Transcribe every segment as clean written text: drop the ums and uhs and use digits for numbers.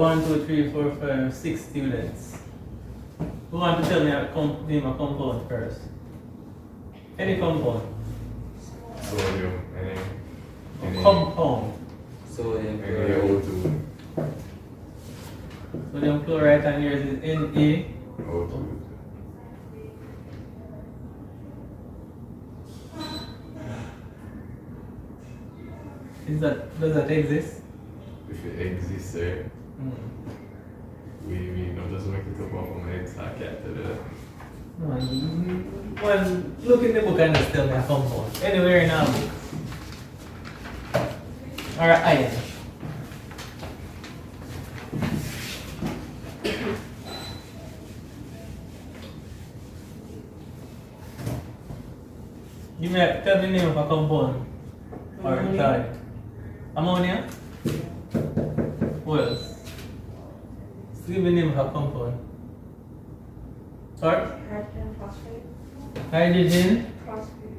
1, 2, 3, 4, 5, 6 students. Who want to tell me name a compound first? Any compound? Sodium, Compound. Sodium O2. Sodium chloride and yours is Na. O2. Does that exist? If it exists, sir, we don't just make it up off of my head, so I can't tell you that. One, look in the book and just tell me a compound. Anywhere in our book. Or iron. Tell me the name of a compound. Or sorry. Ammonia? What else? Give me the name of a compound. Sorry? Hydrogen phosphate. Hydrogen. Phosphate.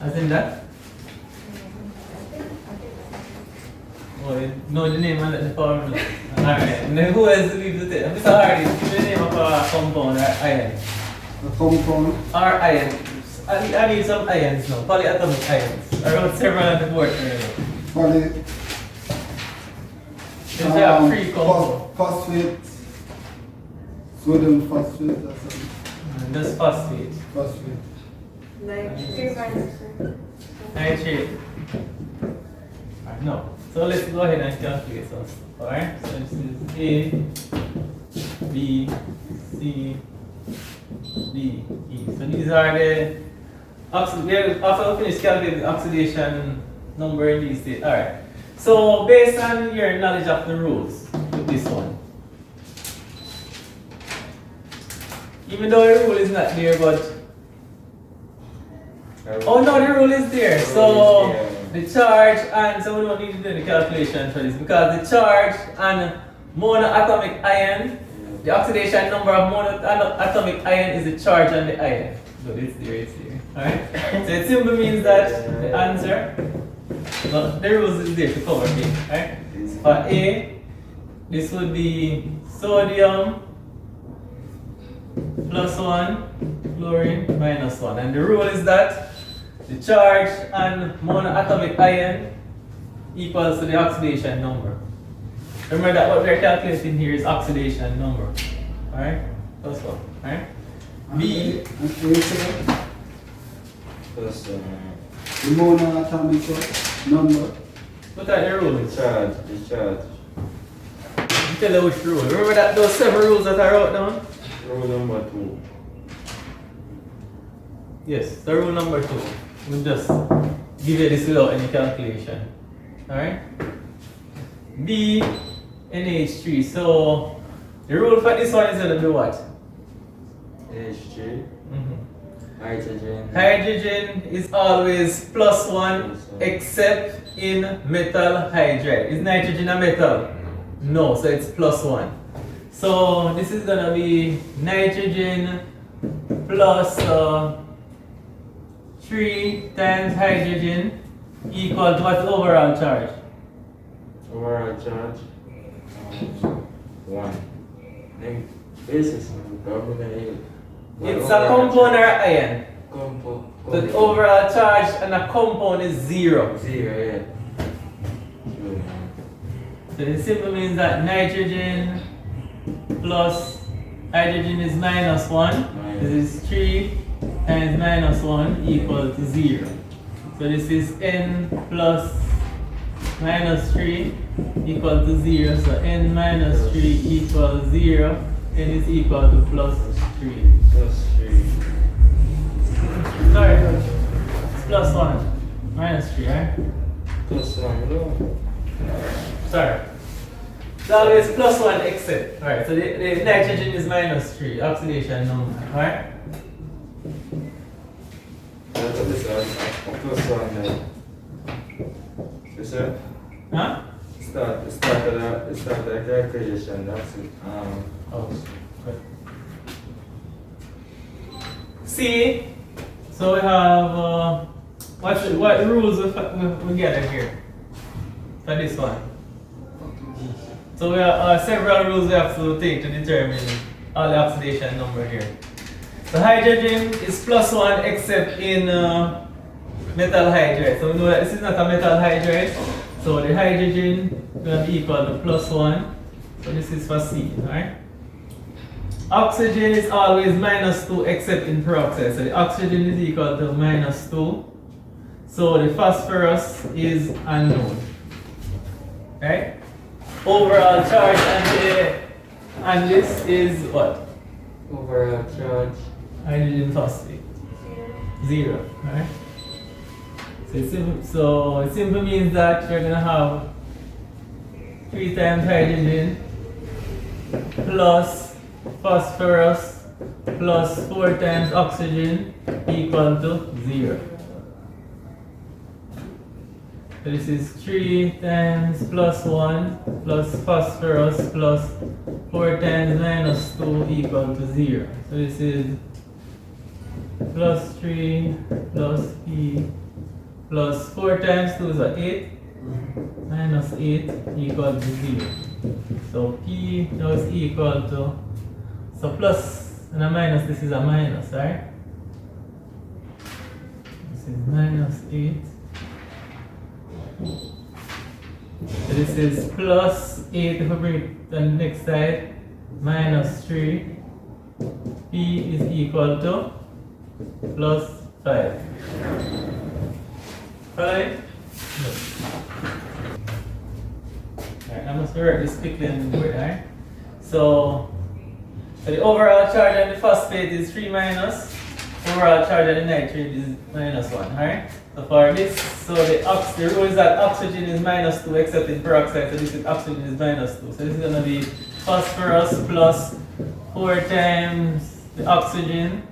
As in that? Oh, you know the name and the formula. Alright. And then who else leaves the table? Mr. Hardy, give me the name of a compound or iron. A compound. Or iron. I need some ions now. Polyatomic ions. I wrote several on the board earlier. Poly. Since I have three compounds. Phosphate. Sodium phosphate or something. And just phosphate. Phosphate. Nitrate minus. Nitrate. Alright, no. So let's go ahead and calculate some stuff. Alright? So this is A, B, C, D, E. So these are the after we finish calculating the oxidation number in these states. Alright. So based on your knowledge of the rules with this one. Even though the rule is not there, but oh no, the rule is there. So the charge, and so we don't need to do the calculation for this because the charge and monoatomic ion, the oxidation number of monoatomic ion is the charge on the ion. So it's there. Alright? So it simply means that the answer, well, the rules is there to cover it. Right? For A, this would be sodium +1, chlorine -1. And the rule is that the charge on monoatomic ion equals to the oxidation number. Remember that what we're calculating here is oxidation number. Alright? That's all. Alright? B. plus The monoatomic number. What are the rules? the charge. Tell you which rule. Remember that those 7 rules that I wrote down? Rule number 2. Yes, the rule number 2. We'll just give you this without any calculation. Alright? B, NH3. So the rule for this one is going to be what? H3. Hydrogen. Hydrogen is always +1 except in metal hydride. Is nitrogen a metal? No, so it's +1. So this is gonna be nitrogen plus 3 times hydrogen equal to what's the overall charge? Overall charge 1. Then basis It's a compound or ion. Compound. The overall charge on a compound is 0. 0, yeah. So it simply means that nitrogen plus hydrogen is -1. This is 3 times -1 equal to 0. So this is N plus -3 equal to 0. So N minus 3 equals 0. N is equal to +3. +3. Sorry, it's +1. -3, right? +1, no? Sorry. It's always +1 except. Alright, so the nitrogen is -3, oxidation number. Alright? That's +1 then. You said? Huh? Start the calculation, that's it. Oh, good. C. So we have what rules we get here for this one. So we have several rules we have to take to determine all the oxidation number here. So hydrogen is +1 except in metal hydride. So we know that this is not a metal hydride. So the hydrogen will be equal to +1. So this is for C, alright? Oxygen is always -2 except in peroxide. So the oxygen is equal to -2. So the phosphorus is unknown. Right? Overall charge and this is what? Overall charge. Hydrogen phosphate. 0. Right? So it simply means that you're gonna have 3 times hydrogen plus phosphorus plus 4 times oxygen equal to 0. So this is 3 times +1 plus phosphorus plus 4 times -2 equal to 0. So this is +3 plus E plus 4 times 2 is what, 8? -8 equal to 0. So P now is equal to, so plus and a minus, this is a minus, right? This is -8. So this is +8 if we bring it to the next side, -3. P is equal to +5. Right? Alright, I must write this quickly on the board, alright? So the overall charge on the phosphate is 3 minus. Overall charge on the nitrate is -1, alright? So for this, so the rule is that oxygen is -2 except in peroxide, so this is oxygen is -2. So this is gonna be phosphorus plus 4 times the oxygen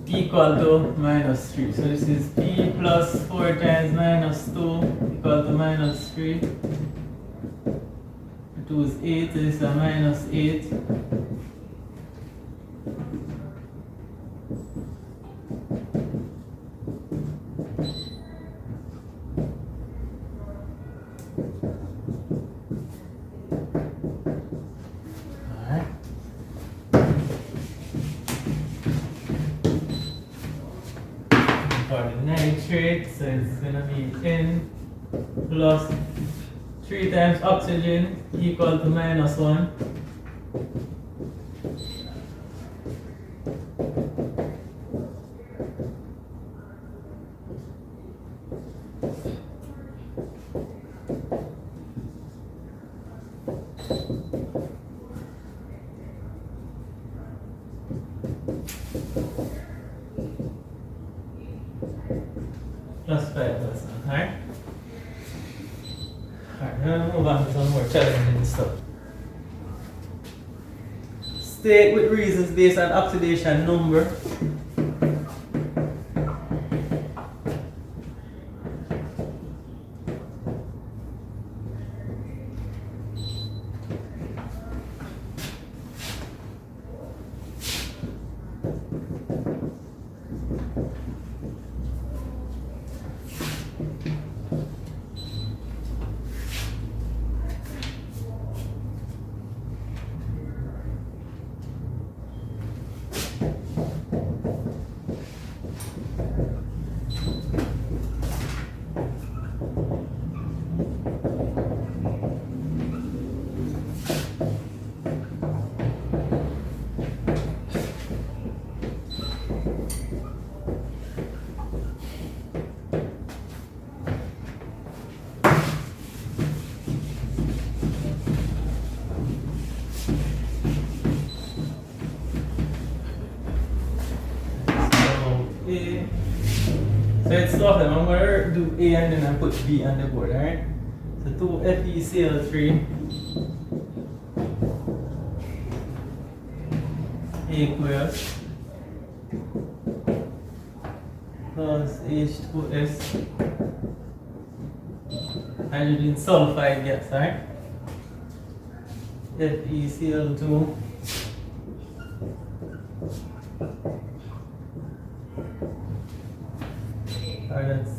equal to -3. So this is P plus 4 times -2 equal to -3. 2 is 8, so this is a -8. For the nitrate, so it's gonna be N plus 3 times oxygen equal to -1. +5%, alright? Alright, now move on to some more challenging stuff. State with reasons based on oxidation number. So let's start them. I'm going to do A and then I put B on the board, alright? So 2FeCl3 equals plus H2S hydrogen sulfide gas, alright? FeCl2 Or that's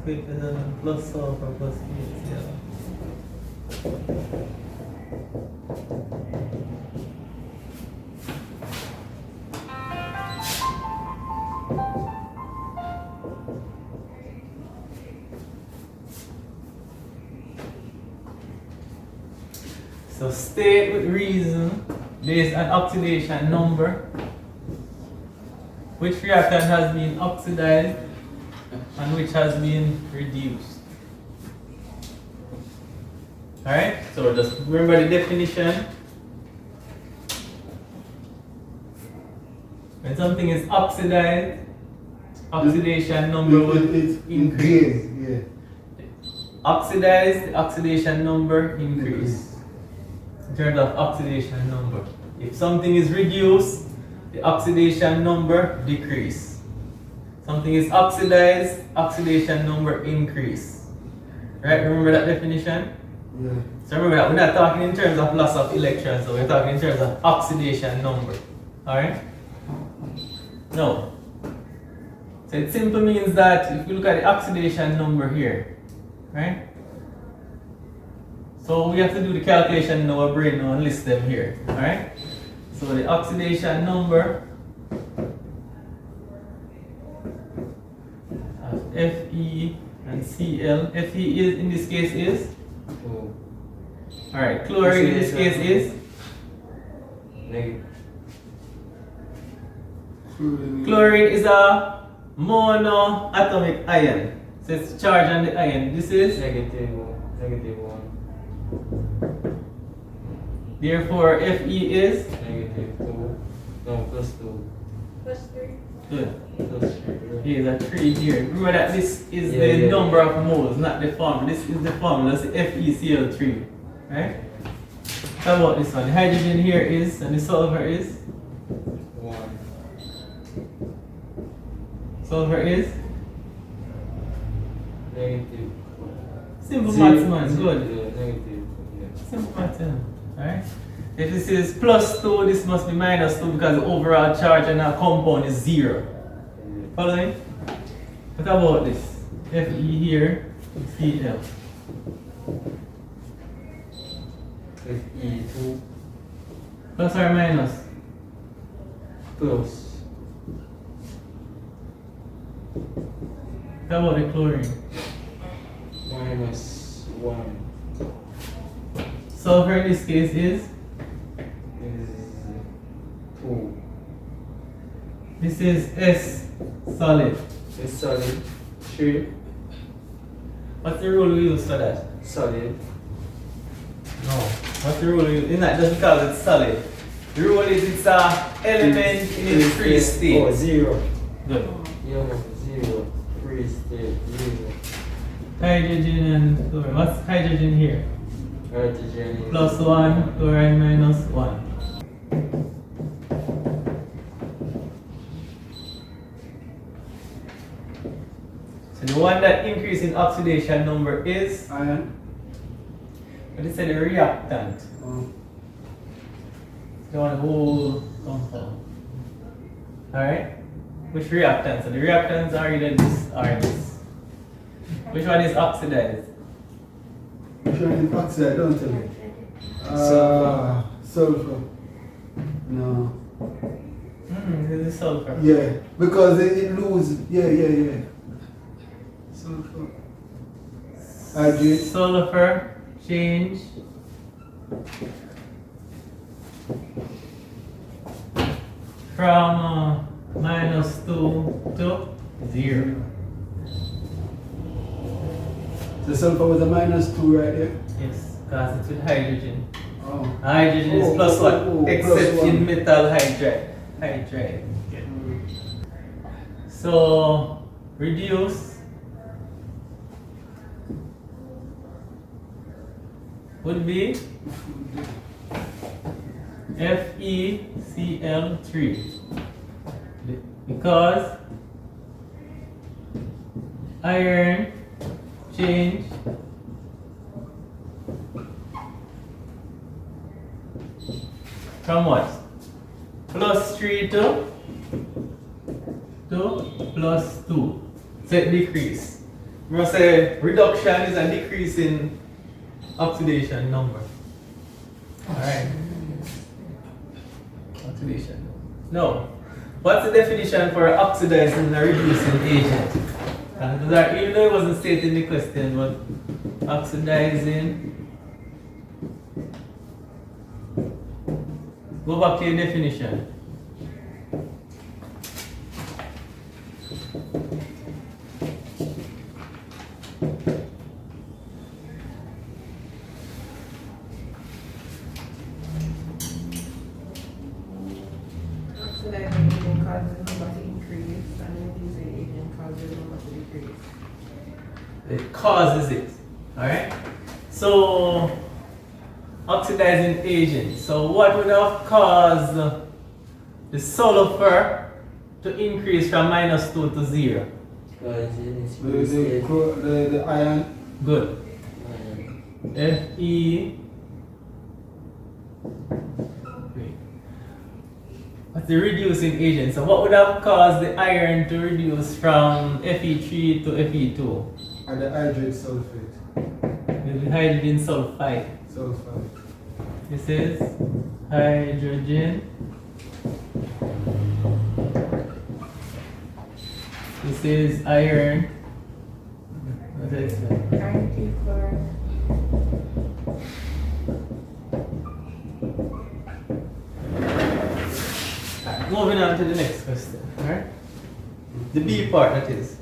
quicker than plus sulfur plus HCl. So state with reason based on oxidation number which reactant has been oxidized and which has been reduced. Alright, so just remember the definition. When something is oxidized, oxidation number will increase. Yeah. Oxidized, the oxidation number increase. In terms of oxidation number. If something is reduced, the oxidation number decrease. Something is oxidized, oxidation number increase. Right? Remember that definition? Yeah. So remember that we're not talking in terms of loss of electrons, so we're talking in terms of oxidation number. Alright? No. So it simply means that if you look at the oxidation number here, right? So we have to do the calculation in our brain now and list them here. Alright? So the oxidation number of Fe and Cl. Fe is in this case is? Two. Alright, chlorine in this case is? Negative. Chlorine is a monoatomic ion. So it's charged on the ion. This is? Negative one. Therefore, Fe is? Negative 2. No, plus 2. Plus 3. Good. Plus 3. Here's a 3 here. Remember that this is Yeah, the yeah. number of moles, not the formula. This is the formula. That's the FeCl3. Right? How about this one? The hydrogen here is, and the sulfur is? 1. Sulfur is? Negative. Simple Zero. maths, man. Good. Yeah, negative. Yeah. Simple maths, yeah. Alright? If this is plus 2, this must be minus 2 because the overall charge on our compound is 0. Following? What about this? Fe here, Cl. Fe2 Plus or minus? plus What about the chlorine? minus 1 Sulfur in this case is? is 2. This is S solid. It's solid. 3. What's the rule we use for that? Solid. No. What's the rule we use? It's not just because it's solid. The rule is it's a element in its free state. Oh, 0. Good. Yeah, 0. Free state. 0. Hydrogen and chlorine. What's hydrogen here? Hydrogen is Plus 1, chlorine minus 1. So the one that increase in oxidation number is, Iron. what is it, a reactant. Oh. The one whole compound. Alright? Which reactants? So the reactants are either this or this. Which one is oxidized? Which one is oxide? Don't tell me. Sulfur. No. This is sulfur. Yeah, because it loses. Yeah. Sulfur. Hydrate. Sulfur change from minus 2 to 0. The sulfur was a minus 2 right there. Yes, because it's with hydrogen. Oh. Hydrogen is plus 1, plus except one. in metal hydride. So reduce would be FeCl3 because iron change from what? Plus 3 to plus 2. So it decrease. Remember say reduction is a decrease in oxidation number. Alright. Oxidation. No. What's the definition for oxidizing or reducing agent? Even though it wasn't stated in the question, but oxidizing. Go back to your definition. Oxidizing agent causes number to increase, and reducing agent causes number to decrease. It causes it. Alright? So, oxidizing agent. So, what would have caused the sulfur to increase from -2 to 0? Because in its free state, The iron. Good. Fe. Wait. What's the reducing agent? So, what would have caused the iron to reduce from Fe3 to Fe2? And the hydrate sulfate. The hydrogen sulfide. Sulfide. This is hydrogen. This is iron. What is it? Iron chloride. Alright, moving on to the next question. Alright? The B part, that is.